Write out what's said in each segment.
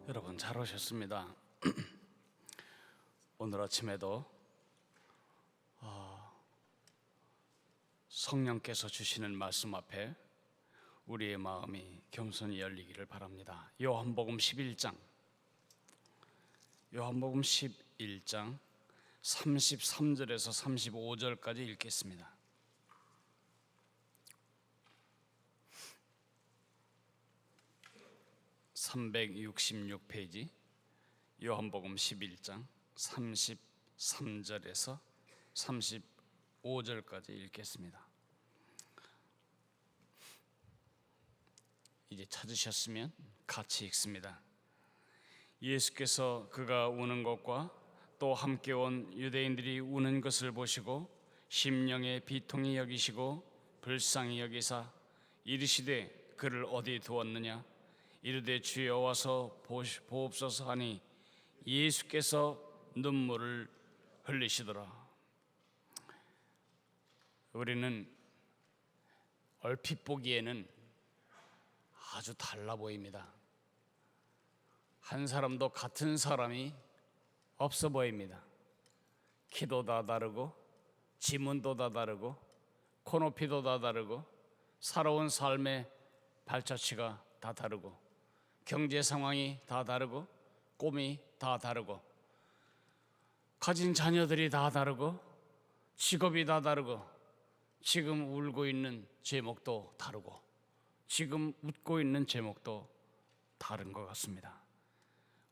여러분 잘 오셨습니다. 오늘 아침에도 성령께서 주시는 말씀 앞에 우리의 마음이 겸손히 열리기를 바랍니다. 요한복음 11장 33절에서 35절까지 읽겠습니다. (366페이지) 요한복음 11장 33절에서 35절까지 읽겠습니다. 이제 찾으셨으면 같이 읽습니다. 예수께서 그가 우는 것과 또 함께 온 유대인들이 우는 것을 보시고 심령의 비통히 여기시고 불쌍히 여기사 이르시되 그를 어디 두었느냐? 이르되 주여 와서 보옵소서 하니 예수께서 눈물을 흘리시더라. 우리는 얼핏 보기에는 아주 달라 보입니다. 한 사람도 같은 사람이 없어 보입니다. 키도 다 다르고 지문도 다 다르고 코높이도 다 다르고 살아온 삶의 발자취가 다 다르고 경제 상황이 다 다르고 꿈이 다 다르고 가진 자녀들이 다 다르고 직업이 다 다르고 지금 울고 있는 제목도 다르고 지금 웃고 있는 제목도 다른 것 같습니다.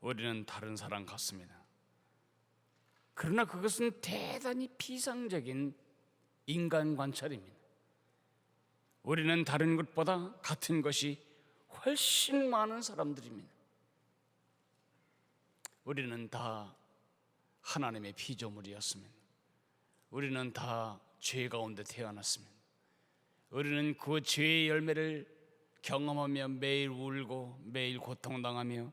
우리는 다른 사람 같습니다. 그러나 그것은 대단히 피상적인 인간 관찰입니다. 우리는 다른 것보다 같은 것이 훨씬 많은 사람들입니다. 우리는 다 하나님의 피조물이었습니다. 우리는 다 죄 가운데 태어났습니다. 우리는 그 죄의 열매를 경험하며 매일 울고 매일 고통당하며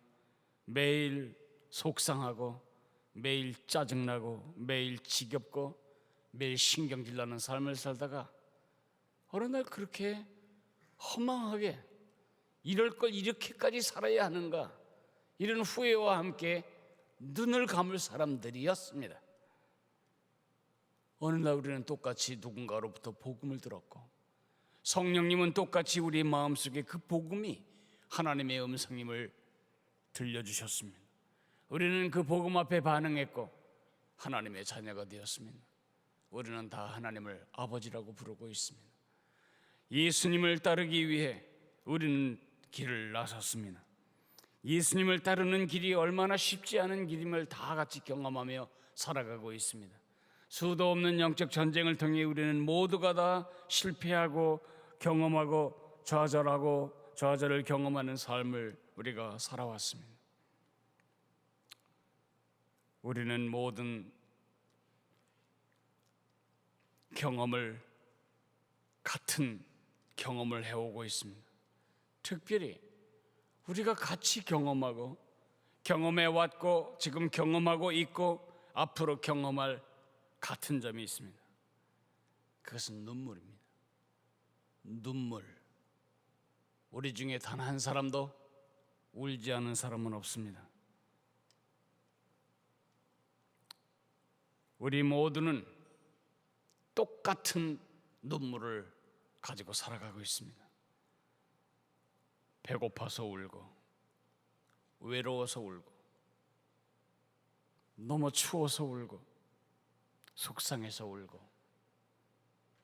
매일 속상하고 매일 짜증나고 매일 지겹고 매일 신경질 나는 삶을 살다가 어느 날 그렇게 허망하게 이럴 걸 이렇게까지 살아야 하는가, 이런 후회와 함께 눈을 감을 사람들이었습니다. 어느 날 우리는 똑같이 누군가로부터 복음을 들었고 성령님은 똑같이 우리 마음속에 그 복음이 하나님의 음성임을 들려주셨습니다. 우리는 그 복음 앞에 반응했고 하나님의 자녀가 되었습니다. 우리는 다 하나님을 아버지라고 부르고 있습니다. 예수님을 따르기 위해 우리는 길을 나섰습니다. 예수님을 따르는 길이 얼마나 쉽지 않은 길임을 다 같이 경험하며 살아가고 있습니다. 수도 없는 영적 전쟁을 통해 우리는 모두가 다 실패하고 경험하고 좌절을 경험하는 삶을 우리가 살아왔습니다. 우리는 모든 같은 경험을 해오고 있습니다. 특별히 우리가 같이 경험하고 경험해왔고 지금 경험하고 있고 앞으로 경험할 같은 점이 있습니다. 그것은 눈물입니다. 눈물. 우리 중에 단 한 사람도 울지 않은 사람은 없습니다. 우리 모두는 똑같은 눈물을 가지고 살아가고 있습니다. 배고파서 울고, 외로워서 울고, 너무 추워서 울고, 속상해서 울고,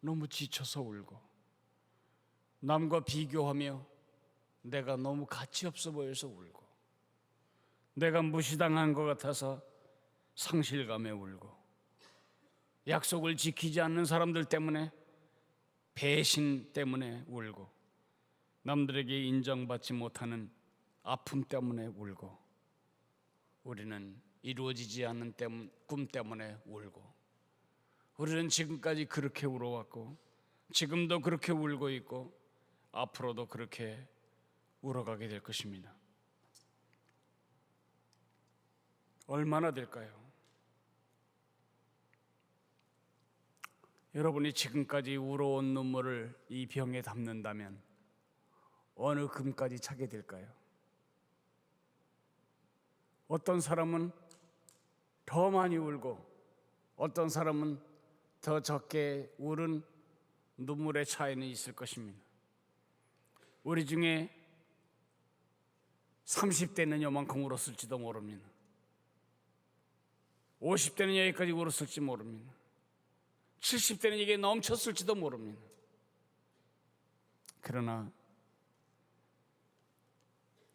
너무 지쳐서 울고, 남과 비교하며 내가 너무 가치 없어 보여서 울고, 내가 무시당한 것 같아서 상실감에 울고, 약속을 지키지 않는 사람들 때문에 배신 때문에 울고, 남들에게 인정받지 못하는 아픔 때문에 울고, 우리는 이루어지지 않는 꿈 때문에 울고, 우리는 지금까지 그렇게 울어왔고 지금도 그렇게 울고 있고 앞으로도 그렇게 울어가게 될 것입니다. 얼마나 될까요? 여러분이 지금까지 울어온 눈물을 이 병에 담는다면 어느 금까지 차게 될까요? 어떤 사람은 더 많이 울고 어떤 사람은 더 적게 울은 눈물의 차이는 있을 것입니다. 우리 중에 30대는 요만큼 울었을지도 모릅니다. 50대는 여기까지 울었을지 모릅니다. 70대는 이게 넘쳤을지도 모릅니다. 그러나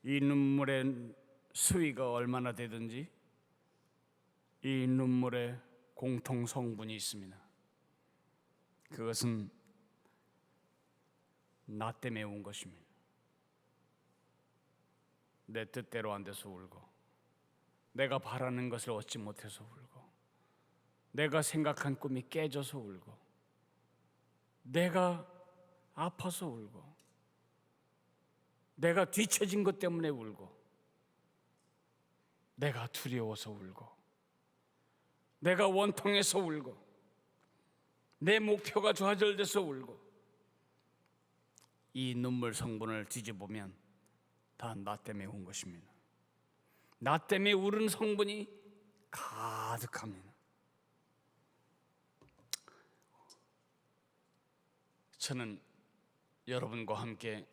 이 눈물의 수위가 얼마나 되든지 이 눈물의 공통 성분이 있습니다. 그것은 나 때문에 온 것입니다. 내 뜻대로 안 돼서 울고, 내가 바라는 것을 얻지 못해서 울고, 내가 생각한 꿈이 깨져서 울고, 내가 아파서 울고, 내가 뒤처진 것 때문에 울고, 내가 두려워서 울고, 내가 원통해서 울고, 내 목표가 좌절돼서 울고, 이 눈물 성분을 뒤져보면 다 나 때문에 온 것입니다. 나 때문에 울은 성분이 가득합니다. 저는 여러분과 함께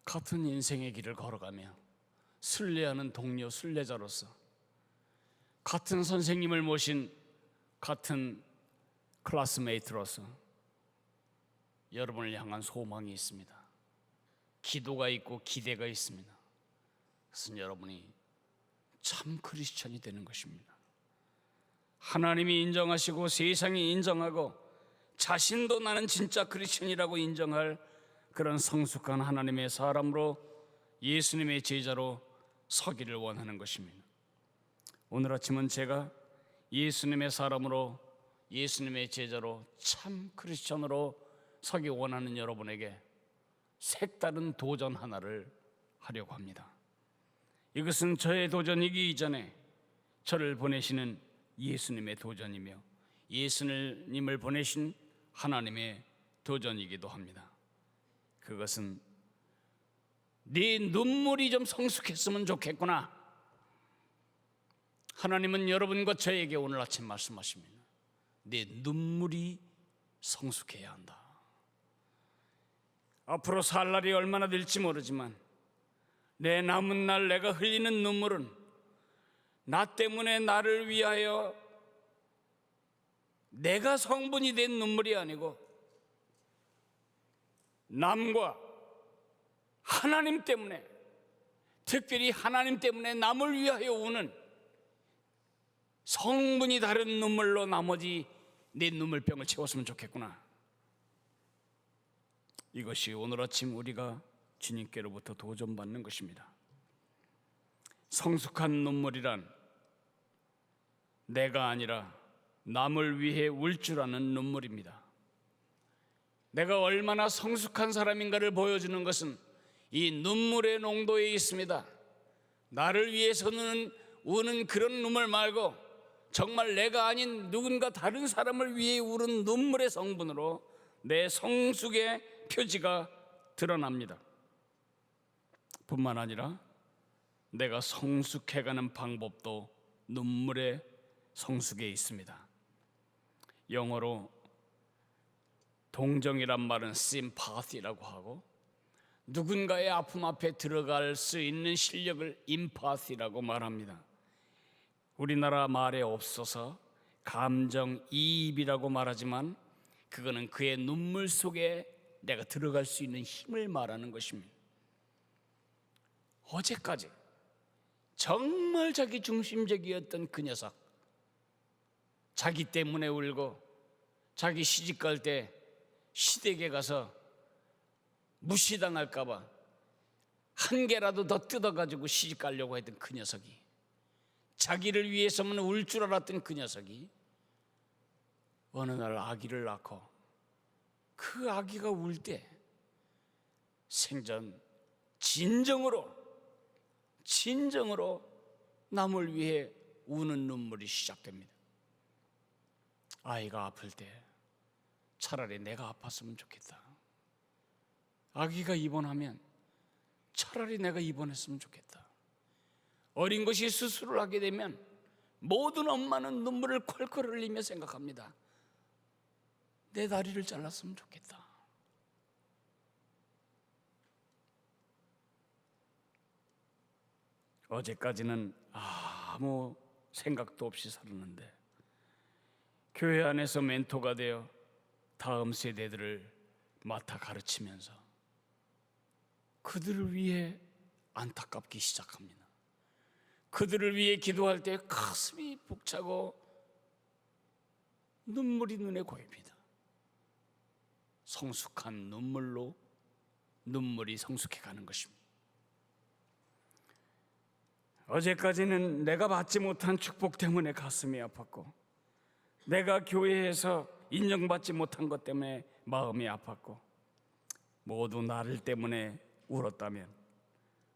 같은 인생의 길을 걸어가며 순례하는 동료 순례자로서 같은 선생님을 모신 같은 클래스메이트로서 여러분을 향한 소망이 있습니다. 기도가 있고 기대가 있습니다. 그것은 여러분이 참 크리스천이 되는 것입니다. 하나님이 인정하시고 세상이 인정하고 자신도 나는 진짜 크리스천이라고 인정할 그런 성숙한 하나님의 사람으로 예수님의 제자로 서기를 원하는 것입니다. 오늘 아침은 제가 예수님의 사람으로 예수님의 제자로 참 크리스천으로 서기 원하는 여러분에게 색다른 도전 하나를 하려고 합니다. 이것은 저의 도전이기 이전에 저를 보내시는 예수님의 도전이며 예수님을 보내신 하나님의 도전이기도 합니다. 그것은 네 눈물이 좀 성숙했으면 좋겠구나. 하나님은 여러분과 저에게 오늘 아침 말씀하십니다. 네 눈물이 성숙해야 한다. 앞으로 살 날이 얼마나 될지 모르지만 내 남은 날 내가 흘리는 눈물은 나 때문에 나를 위하여 내가 성분이 된 눈물이 아니고 남과 하나님 때문에, 특별히 하나님 때문에 남을 위하여 우는 성분이 다른 눈물로 나머지 내 눈물병을 채웠으면 좋겠구나. 이것이 오늘 아침 우리가 주님께로부터 도전받는 것입니다. 성숙한 눈물이란 내가 아니라 남을 위해 울 줄 아는 눈물입니다. 내가 얼마나 성숙한 사람인가를 보여주는 것은 이 눈물의 농도에 있습니다. 나를 위해서는 우는 그런 눈물 말고 정말 내가 아닌 누군가 다른 사람을 위해 우는 눈물의 성분으로 내 성숙의 표지가 드러납니다. 뿐만 아니라 내가 성숙해가는 방법도 눈물의 성숙에 있습니다. 영어로 동정이란 말은 sympathy라고 하고 누군가의 아픔 앞에 들어갈 수 있는 실력을 empathy라고 말합니다. 우리나라 말에 없어서 감정이입이라고 말하지만 그거는 그의 눈물 속에 내가 들어갈 수 있는 힘을 말하는 것입니다. 어제까지 정말 자기 중심적이었던 그 녀석, 자기 때문에 울고 자기 시집갈 때 시댁에 가서 무시당할까 봐 한 개라도 더 뜯어가지고 시집 가려고 했던 그 녀석이, 자기를 위해서만 울 줄 알았던 그 녀석이 어느 날 아기를 낳고 그 아기가 울 때 생전 진정으로 남을 위해 우는 눈물이 시작됩니다. 아이가 아플 때 차라리 내가 아팠으면 좋겠다. 아기가 입원하면 차라리 내가 입원했으면 좋겠다. 어린 것이 수술을 하게 되면 모든 엄마는 눈물을 콸콸 흘리며 생각합니다. 내 다리를 잘랐으면 좋겠다. 어제까지는 아무 생각도 없이 살았는데 교회 안에서 멘토가 되어 다음 세대들을 맡아 가르치면서 그들을 위해 안타깝기 시작합니다. 그들을 위해 기도할 때 가슴이 벅차고 눈물이 눈에 고입니다. 성숙한 눈물로 눈물이 성숙해 가는 것입니다. 어제까지는 내가 받지 못한 축복 때문에 가슴이 아팠고, 내가 교회에서 인정받지 못한 것 때문에 마음이 아팠고, 모두 나를 때문에 울었다면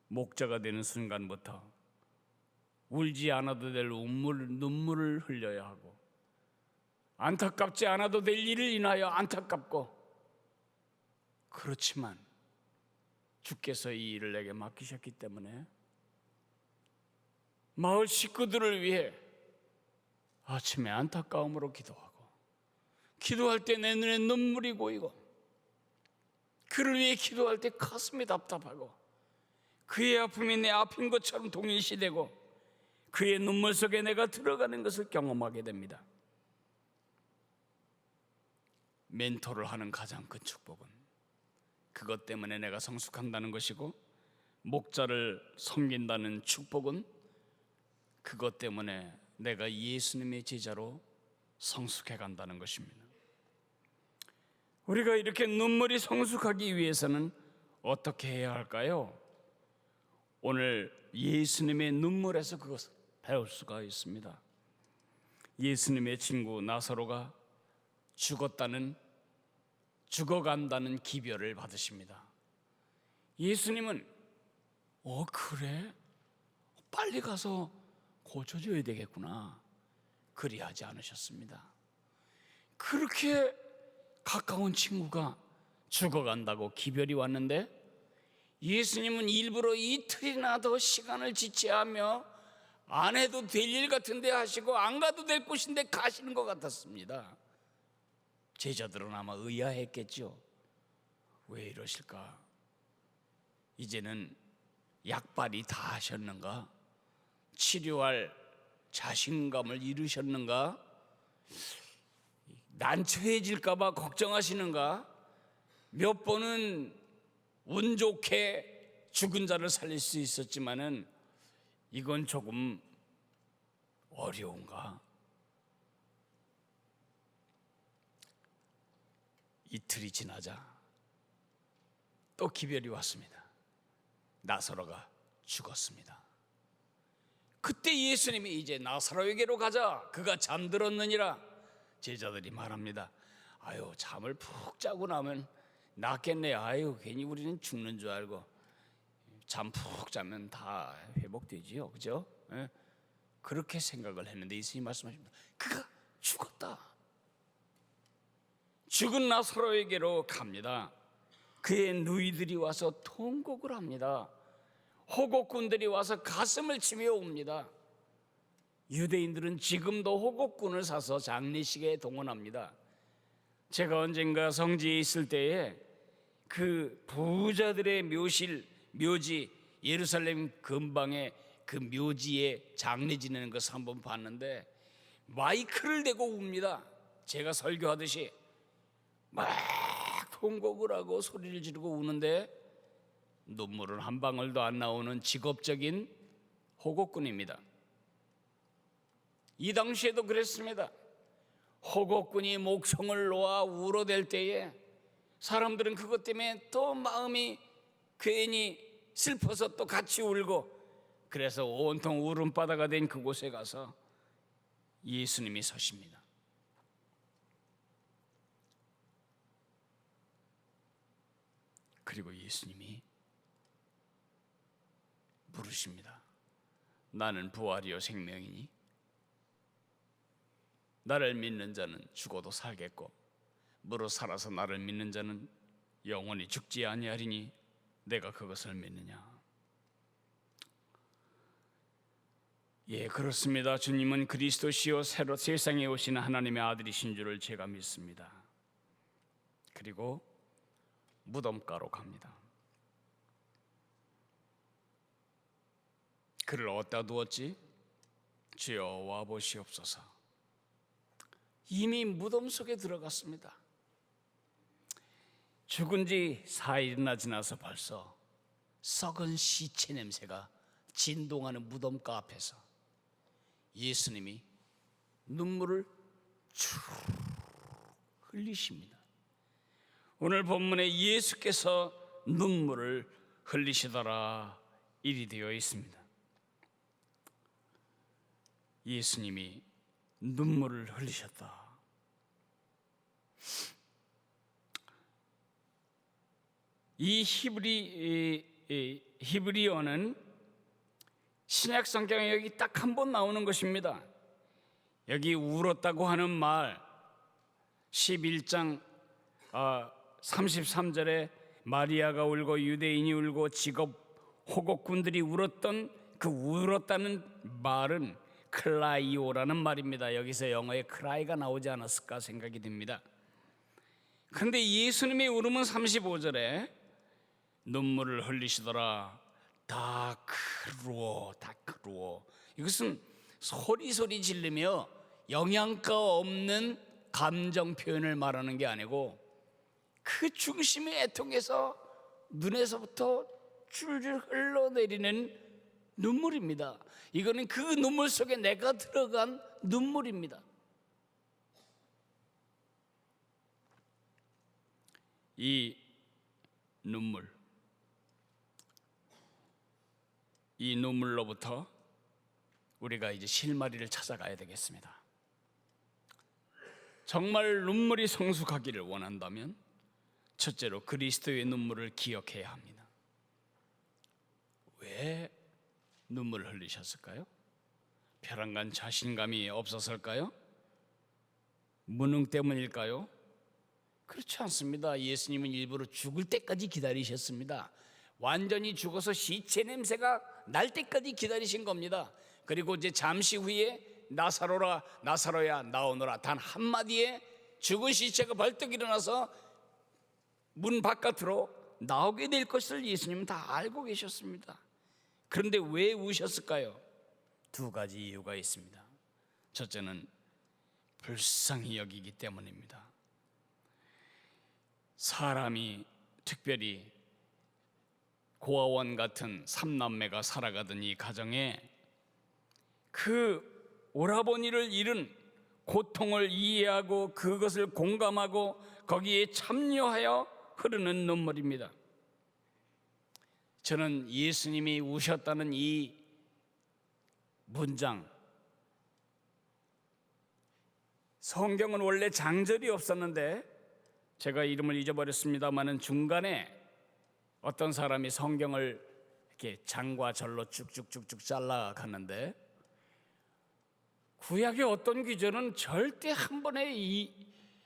목자가 되는 순간부터 울지 않아도 될 눈물을 흘려야 하고, 안타깝지 않아도 될 일을 인하여 안타깝고, 그렇지만 주께서 이 일을 내게 맡기셨기 때문에 마을 식구들을 위해 아침에 안타까움으로 기도하고, 기도할 때 내 눈에 눈물이 고이고, 그를 위해 기도할 때 가슴이 답답하고, 그의 아픔이 내 아픈 것처럼 동일시되고, 그의 눈물 속에 내가 들어가는 것을 경험하게 됩니다. 멘토를 하는 가장 큰 축복은 그것 때문에 내가 성숙한다는 것이고, 목자를 섬긴다는 축복은 그것 때문에 내가 예수님의 제자로 성숙해 간다는 것입니다. 우리가 이렇게 눈물이 성숙하기 위해서는 어떻게 해야 할까요? 오늘 예수님의 눈물에서 그것을 배울 수가 있습니다. 예수님의 친구 나사로가 죽어간다는 기별을 받으십니다. 예수님은 그래? 빨리 가서 고쳐줘야 되겠구나, 그리하지 않으셨습니다. 그렇게 가까운 친구가 죽어간다고 기별이 왔는데 예수님은 일부러 이틀이나 더 시간을 지체하며 안 해도 될 일 같은데 하시고 안 가도 될 곳인데 가시는 것 같았습니다. 제자들은 아마 의아했겠죠. 왜 이러실까? 이제는 약발이 다 하셨는가? 치료할 자신감을 잃으셨는가? 난처해질까 봐 걱정하시는가? 몇 번은 운 좋게 죽은 자를 살릴 수 있었지만은 이건 조금 어려운가? 이틀이 지나자 또 기별이 왔습니다. 나사로가 죽었습니다. 그때 예수님이 이제 나사로에게로 가자, 그가 잠들었느니라. 제자들이 말합니다. 아유, 잠을 푹 자고 나면 낫겠네. 아유, 괜히 우리는 죽는 줄 알고. 잠 푹 자면 다 회복되지요, 그죠? 예? 그렇게 생각을 했는데 예수님이 말씀하십니다. 그가 죽었다. 죽은 나사로에게로 갑니다. 그의 누이들이 와서 통곡을 합니다. 호곡꾼들이 와서 가슴을 치며 옵니다. 유대인들은 지금도 호곡꾼을 사서 장례식에 동원합니다. 제가 언젠가 성지에 있을 때에 그 부자들의 묘지 예루살렘 근방에 그 묘지에 장례 지내는 것을 한번 봤는데 마이크를 대고 웁니다. 제가 설교하듯이 막 통곡을 하고 소리를 지르고 우는데 눈물은 한 방울도 안 나오는 직업적인 호곡꾼입니다. 이 당시에도 그랬습니다. 호곡꾼이 목청을 놓아 울어댈 때에 사람들은 그것 때문에 또 마음이 괜히 슬퍼서 또 같이 울고, 그래서 온통 울음바다가 된 그곳에 가서 예수님이 서십니다. 그리고 예수님이 물으십니다. 나는 부활이요 생명이니 나를 믿는 자는 죽어도 살겠고 무릇 살아서 나를 믿는 자는 영원히 죽지 아니하리니 내가 그것을 믿느냐? 예, 그렇습니다. 주님은 그리스도시요 새로 세상에 오시는 하나님의 아들이신 줄을 제가 믿습니다. 그리고 무덤가로 갑니다. 그를 어디다 두었지? 주여 와보시옵소서. 이미 무덤 속에 들어갔습니다. 죽은 지 4일이나 지나서 벌써 썩은 시체 냄새가 진동하는 무덤가 앞에서 예수님이 눈물을 쭉 흘리십니다. 오늘 본문에 예수께서 눈물을 흘리시더라 일이 되어 있습니다. 예수님이 눈물을 흘리셨다. 이 히브리어는 신약 성경에 여기 딱 한 번 나오는 것입니다. 여기 울었다고 하는 말 11장 33절에 마리아가 울고 유대인이 울고 직업 호곡군들이 울었던 그 울었다는 말은 클라이오라는 말입니다. 여기서 영어에 크라이가 나오지 않았을까 생각이 듭니다. 그런데 예수님의 울음은 35절에 눈물을 흘리시더라. 다크루어. 이것은 소리 지르며 영양가 없는 감정 표현을 말하는 게 아니고 그 중심의 애통에서 눈에서부터 줄줄 흘러내리는 눈물입니다. 이거는 그 눈물 속에 내가 들어간 눈물입니다. 이 눈물로부터 우리가 이제 실마리를 찾아가야 되겠습니다. 정말 눈물이 성숙하기를 원한다면 첫째로 그리스도의 눈물을 기억해야 합니다. 왜 눈물을 흘리셨을까요? 벼랑간 자신감이 없었을까요? 무능 때문일까요? 그렇지 않습니다. 예수님은 일부러 죽을 때까지 기다리셨습니다. 완전히 죽어서 시체 냄새가 날 때까지 기다리신 겁니다. 그리고 이제 잠시 후에 나사로야 나오너라 단 한마디에 죽은 시체가 벌떡 일어나서 문 바깥으로 나오게 될 것을 예수님은 다 알고 계셨습니다. 그런데 왜 우셨을까요? 두 가지 이유가 있습니다. 첫째는 불쌍히 여기기 때문입니다. 사람이 특별히 고아원 같은 삼남매가 살아가던 이 가정에 그 오라버니를 잃은 고통을 이해하고 그것을 공감하고 거기에 참여하여 흐르는 눈물입니다. 저는 예수님이 우셨다는 이 문장, 성경은 원래 장절이 없었는데 제가 이름을 잊어버렸습니다만은 중간에 어떤 사람이 성경을 이렇게 장과 절로 쭉쭉쭉쭉 잘라갔는데 구약의 어떤 귀절은 절대 한 번에 이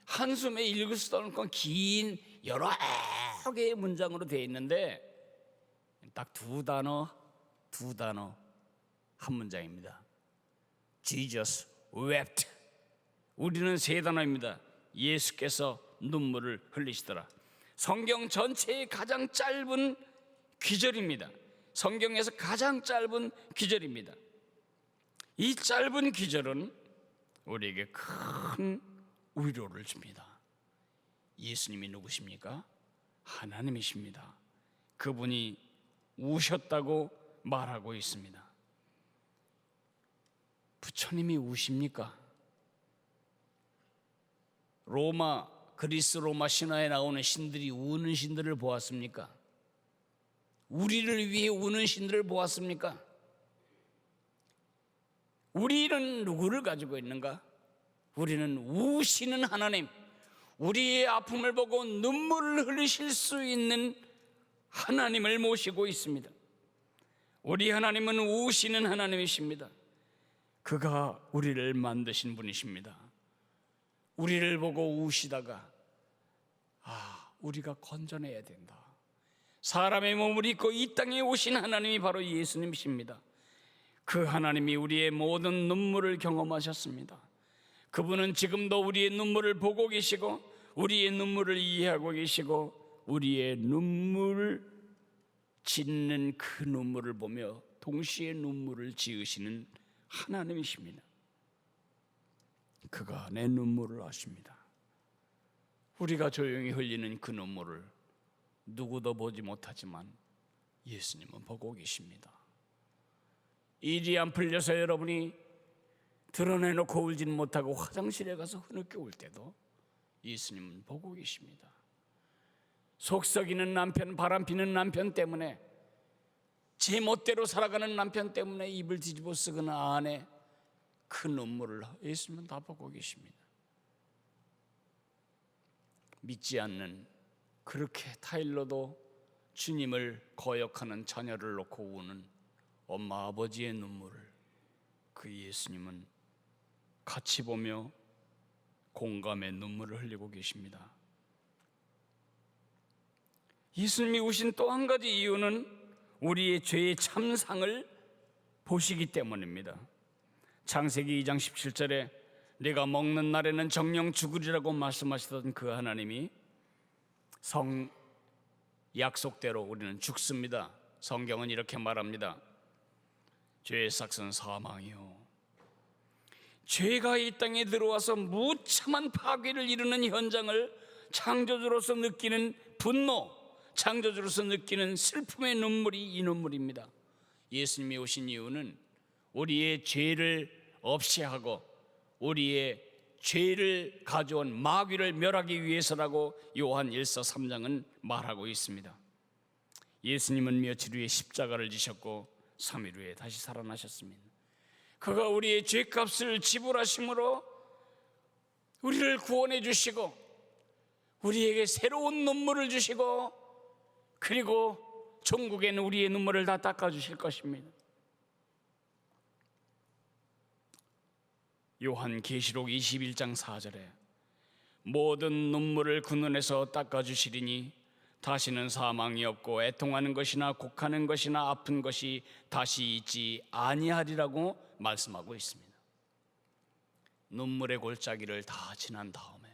한숨에 읽을 수 없는 긴 여러 개의 문장으로 되어 있는데 딱 두 단어 한 문장입니다. Jesus wept. 우리는 세 단어입니다. 예수께서 눈물을 흘리시더라. 성경 전체의 가장 짧은 귀절입니다. 성경에서 가장 짧은 귀절입니다. 이 짧은 귀절은 우리에게 큰 위로를 줍니다. 예수님이 누구십니까? 하나님이십니다. 그분이 우셨다고 말하고 있습니다. 부처님이 우십니까? 그리스 로마 신화에 나오는 신들이 우는 신들을 보았습니까? 우리를 위해 우는 신들을 보았습니까? 우리는 누구를 가지고 있는가? 우리는 우시는 하나님, 우리의 아픔을 보고 눈물을 흘리실 수 있는 하나님을 모시고 있습니다. 우리 하나님은 우시는 하나님이십니다. 그가 우리를 만드신 분이십니다. 우리를 보고 우시다가 우리가 건져내야 된다. 사람의 몸을 입고 이 땅에 오신 하나님이 바로 예수님이십니다. 그 하나님이 우리의 모든 눈물을 경험하셨습니다. 그분은 지금도 우리의 눈물을 보고 계시고 우리의 눈물을 이해하고 계시고 우리의 눈물을 짓는 그 눈물을 보며 동시에 눈물을 지으시는 하나님이십니다. 그가 내 눈물을 아십니다. 우리가 조용히 흘리는 그 눈물을 누구도 보지 못하지만 예수님은 보고 계십니다. 일이 안 풀려서 여러분이 드러내놓고 울지는 못하고 화장실에 가서 흐느껴 울 때도 예수님은 보고 계십니다. 속썩이는 남편, 바람피는 남편 때문에, 제 멋대로 살아가는 남편 때문에 입을 뒤집어 쓰는 아내, 그 눈물을 예수님은 다 보고 계십니다. 믿지 않는, 그렇게 타일러도 주님을 거역하는 자녀를 놓고 우는 엄마 아버지의 눈물을 그 예수님은 같이 보며 공감의 눈물을 흘리고 계십니다. 예수님이 우신 또 한 가지 이유는 우리의 죄의 참상을 보시기 때문입니다. 창세기 2장 17절에 내가 먹는 날에는 정녕 죽으리라고 말씀하시던 그 하나님이 약속대로 우리는 죽습니다. 성경은 이렇게 말합니다. 죄의 삭은 사망이요, 죄가 이 땅에 들어와서 무참한 파괴를 이루는 현장을 창조주로서 느끼는 분노, 창조주로서 느끼는 슬픔의 눈물이 이 눈물입니다. 예수님이 오신 이유는 우리의 죄를 없이 하고 우리의 죄를 가져온 마귀를 멸하기 위해서라고 요한 1서 3장은 말하고 있습니다. 예수님은 며칠 후에 십자가를 지셨고 3일 후에 다시 살아나셨습니다. 그가 우리의 죄값을 지불하심으로 우리를 구원해 주시고 우리에게 새로운 눈물을 주시고 그리고 천국에는 우리의 눈물을 다 닦아주실 것입니다. 요한계시록 21장 4절에 모든 눈물을 그 눈에서 닦아주시리니 다시는 사망이 없고 애통하는 것이나 곡하는 것이나 아픈 것이 다시 있지 아니하리라고 말씀하고 있습니다. 눈물의 골짜기를 다 지난 다음에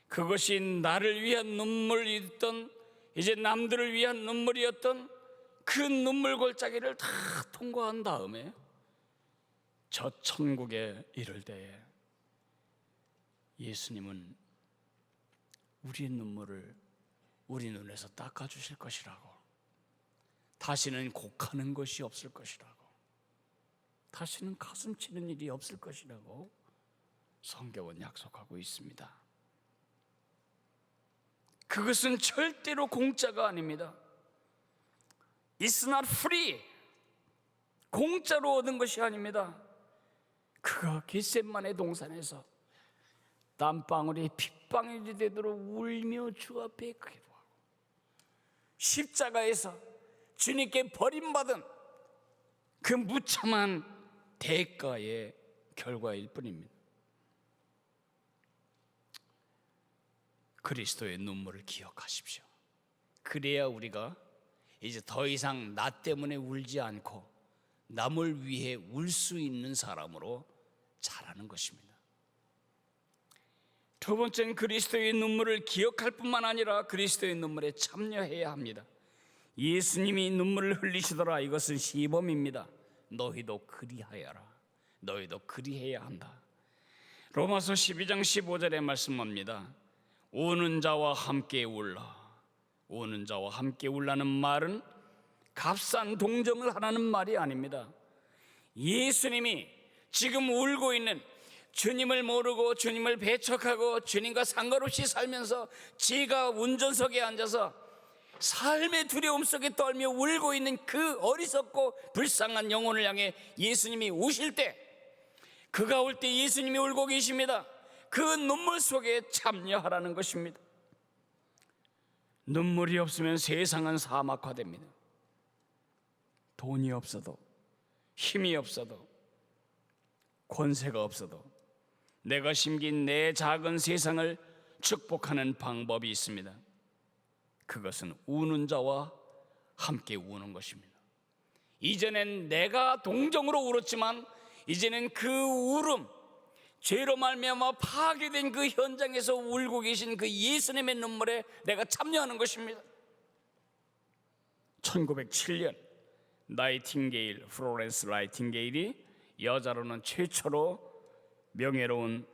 그것이 나를 위한 눈물이었던, 이제 남들을 위한 눈물이었던 그 눈물 골짜기를 다 통과한 다음에 저 천국에 이를 때에 예수님은 우리의 눈물을 우리 눈에서 닦아주실 것이라고, 다시는 곡하는 것이 없을 것이라고, 다시는 가슴 치는 일이 없을 것이라고 성경은 약속하고 있습니다. 그것은 절대로 공짜가 아닙니다. It's not free. 공짜로 얻은 것이 아닙니다. 그가 겟세마네 동산에서 땀방울이 핏방울이 되도록 울며 주 앞에 기도하고 십자가에서 주님께 버림받은 그 무참한 대가의 결과일 뿐입니다. 그리스도의 눈물을 기억하십시오. 그래야 우리가 이제 더 이상 나 때문에 울지 않고 남을 위해 울 수 있는 사람으로 자라는 것입니다. 두 번째는 그리스도의 눈물을 기억할 뿐만 아니라 그리스도의 눈물에 참여해야 합니다. 예수님이 눈물을 흘리시더라. 이것은 시범입니다. 너희도 그리하여라. 너희도 그리해야 한다. 로마서 12장 15절에 말씀합니다. 우는 자와 함께 울라. 우는 자와 함께 울라는 말은 값싼 동정을 하라는 말이 아닙니다. 예수님이 지금 울고 있는, 주님을 모르고 주님을 배척하고 주님과 상관없이 살면서 지가 운전석에 앉아서 삶의 두려움 속에 떨며 울고 있는 그 어리석고 불쌍한 영혼을 향해 예수님이 우실 때, 그가 울 때 예수님이 울고 계십니다. 그 눈물 속에 참여하라는 것입니다. 눈물이 없으면 세상은 사막화됩니다. 돈이 없어도, 힘이 없어도, 권세가 없어도 내가 심긴 내 작은 세상을 축복하는 방법이 있습니다. 그것은 우는 자와 함께 우는 것입니다. 이전엔 내가 동정으로 울었지만 이제는 그 울음, 죄로 말미암아 파괴된 그 현장에서 울고 계신 그 예수님의 눈물에 내가 참여하는 것입니다. 1907년 나이팅게일, 플로렌스 나이팅게일이 여자로는 최초로 명예로운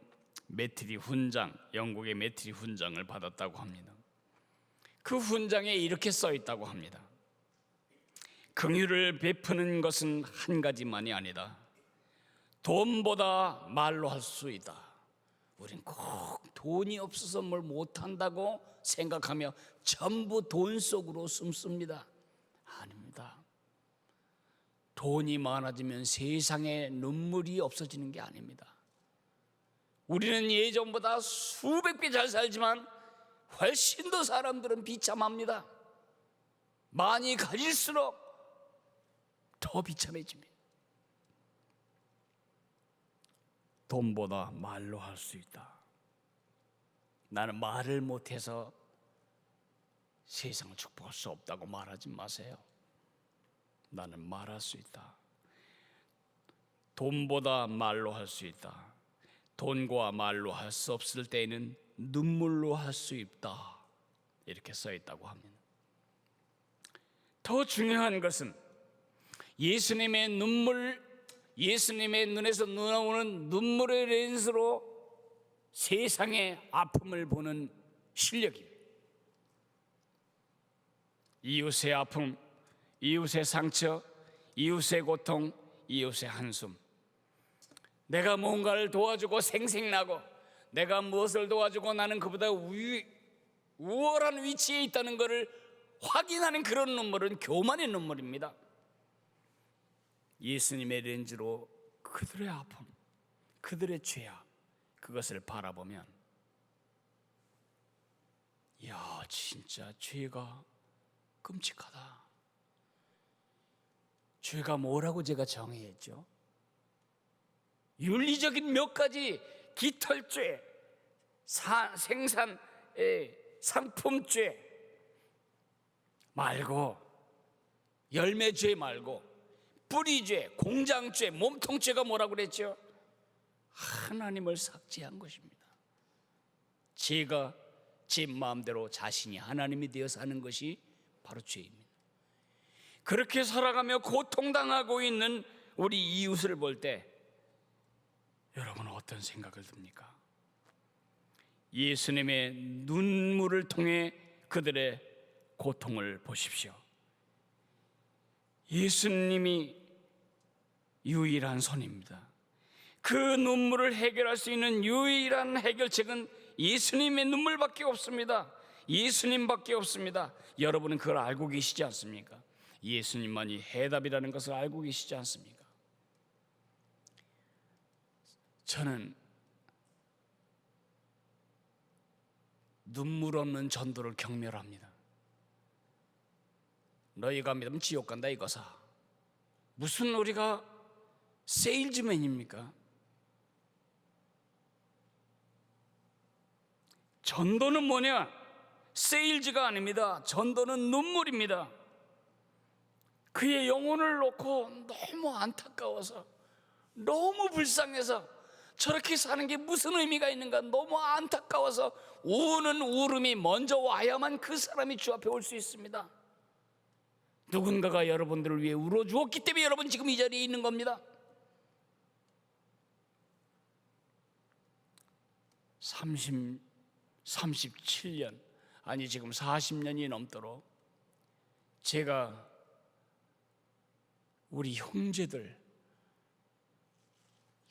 메트리 훈장, 영국의 메트리 훈장을 받았다고 합니다. 그 훈장에 이렇게 써 있다고 합니다. 긍휼을 베푸는 것은 한 가지만이 아니다. 돈보다 말로 할 수 있다. 우린 꼭 돈이 없어서 뭘 못한다고 생각하며 전부 돈 속으로 숨습니다. 아닙니다. 돈이 많아지면 세상에 눈물이 없어지는 게 아닙니다. 우리는 예전보다 수백 배 잘 살지만 훨씬 더 사람들은 비참합니다. 많이 가질수록 더 비참해집니다. 돈보다 말로 할 수 있다. 나는 말을 못해서 세상을 축복할 수 없다고 말하지 마세요. 나는 말할 수 있다. 돈보다 말로 할 수 있다. 돈과 말로 할 수 없을 때에는 눈물로 할 수 있다. 이렇게 써 있다고 합니다. 더 중요한 것은 예수님의 눈물, 예수님의 눈에서 나오는 눈물의 렌즈로 세상의 아픔을 보는 실력입니다. 이웃의 아픔, 이웃의 상처, 이웃의 고통, 이웃의 한숨, 내가 뭔가를 도와주고 생색나고 내가 무엇을 도와주고 나는 그보다 우월한 위치에 있다는 것을 확인하는 그런 눈물은 교만의 눈물입니다. 예수님의 렌즈로 그들의 아픔, 그들의 죄악, 그것을 바라보면 야, 진짜 죄가 끔찍하다. 죄가 뭐라고 제가 정의했죠? 윤리적인 몇 가지 깃털죄, 생산 상품죄 말고, 열매죄 말고 뿌리죄, 공장죄, 몸통죄가 뭐라고 그랬죠? 하나님을 삭제한 것입니다. 제가 제 마음대로 자신이 하나님이 되어서 하는 것이 바로 죄입니다. 그렇게 살아가며 고통당하고 있는 우리 이웃을 볼 때 여러분은 어떤 생각을 듭니까? 예수님의 눈물을 통해 그들의 고통을 보십시오. 예수님이 유일한 손입니다. 그 눈물을 해결할 수 있는 유일한 해결책은 예수님의 눈물밖에 없습니다. 예수님밖에 없습니다. 여러분은 그걸 알고 계시지 않습니까? 예수님만이 해답이라는 것을 알고 계시지 않습니까? 저는 눈물 없는 전도를 경멸합니다. 너희가 믿으면 지옥 간다 이거사. 무슨 우리가 세일즈맨입니까? 전도는 뭐냐? 세일즈가 아닙니다. 전도는 눈물입니다. 그의 영혼을 놓고 너무 안타까워서, 너무 불쌍해서 저렇게 사는 게 무슨 의미가 있는가 너무 안타까워서 우는 울음이 먼저 와야만 그 사람이 주 앞에 올 수 있습니다. 누군가가 여러분들을 위해 울어주었기 때문에 여러분 지금 이 자리에 있는 겁니다. 37년, 아니 지금 40년이 넘도록 제가 우리 형제들,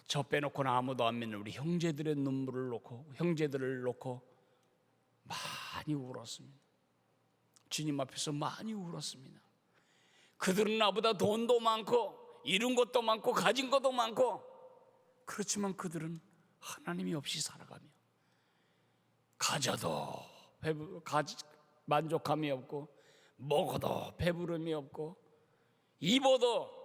저 빼놓고는 아무도 안 믿는 우리 형제들의 눈물을 놓고, 형제들을 놓고 많이 울었습니다. 주님 앞에서 많이 울었습니다. 그들은 나보다 돈도 많고 이룬 것도 많고 가진 것도 많고, 그렇지만 그들은 하나님이 없이 살아가며 가져도 만족함이 없고, 먹어도 배부름이 없고, 입어도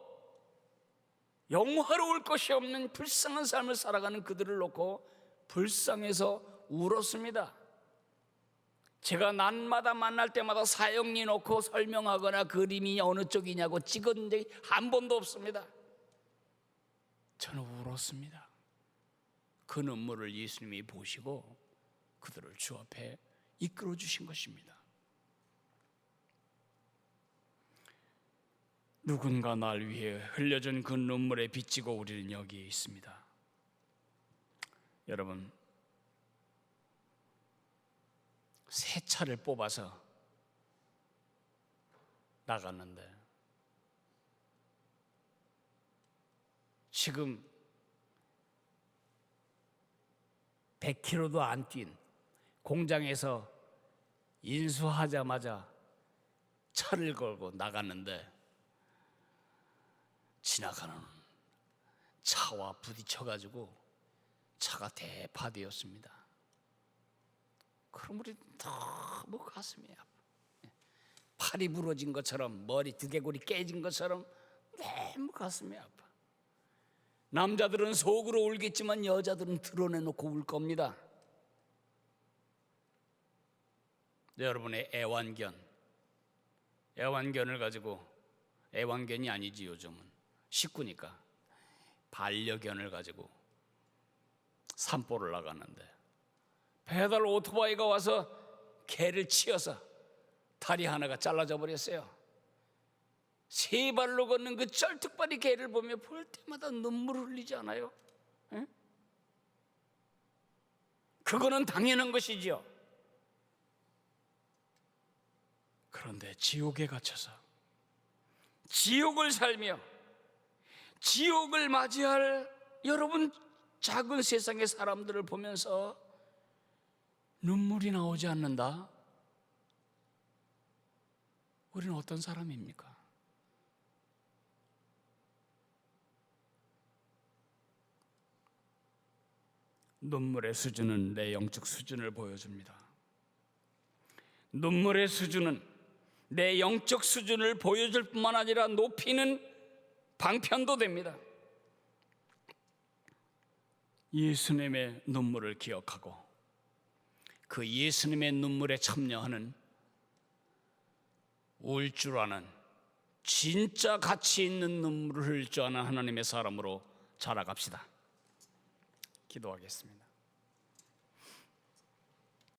영화로울 것이 없는 불쌍한 삶을 살아가는 그들을 놓고 불쌍해서 울었습니다. 제가 날마다 만날 때마다 사형리 놓고 설명하거나 그림이 어느 쪽이냐고 찍은 적이 한 번도 없습니다. 저는 울었습니다. 그 눈물을 예수님이 보시고 그들을 주 앞에 이끌어 주신 것입니다. 누군가 날 위해 흘려준 그 눈물에 빚지고 우리는 여기에 있습니다. 여러분, 새 차를 뽑아서 나갔는데 지금 100km도 안 뛴 공장에서 인수하자마자 차를 걸고 나갔는데 지나가는 차와 부딪혀가지고 차가 대파되었습니다. 그럼 우리 너무 가슴이 아파. 팔이 부러진 것처럼, 머리 두개골이 깨진 것처럼 너무 가슴이 아파. 남자들은 속으로 울겠지만 여자들은 드러내놓고 울 겁니다. 여러분의 애완견을 가지고, 애완견이 아니지 요즘은 식구니까, 반려견을 가지고 산보를 나갔는데 배달 오토바이가 와서 개를 치어서 다리 하나가 잘라져 버렸어요. 세 발로 걷는 그 쩔뚝발이 개를 보며 볼 때마다 눈물을 흘리지 않아요? 에? 그거는 당연한 것이지요. 그런데 지옥에 갇혀서 지옥을 살며 지옥을 맞이할 여러분 작은 세상의 사람들을 보면서 눈물이 나오지 않는다? 우리는 어떤 사람입니까? 눈물의 수준은 내 영적 수준을 보여줍니다. 눈물의 수준은 내 영적 수준을 보여줄 뿐만 아니라 높이는 방편도 됩니다. 예수님의 눈물을 기억하고 그 예수님의 눈물에 참여하는 울 줄 아는, 진짜 가치 있는 눈물을 흘릴 줄 아는 하나님의 사람으로 자라갑시다. 기도하겠습니다.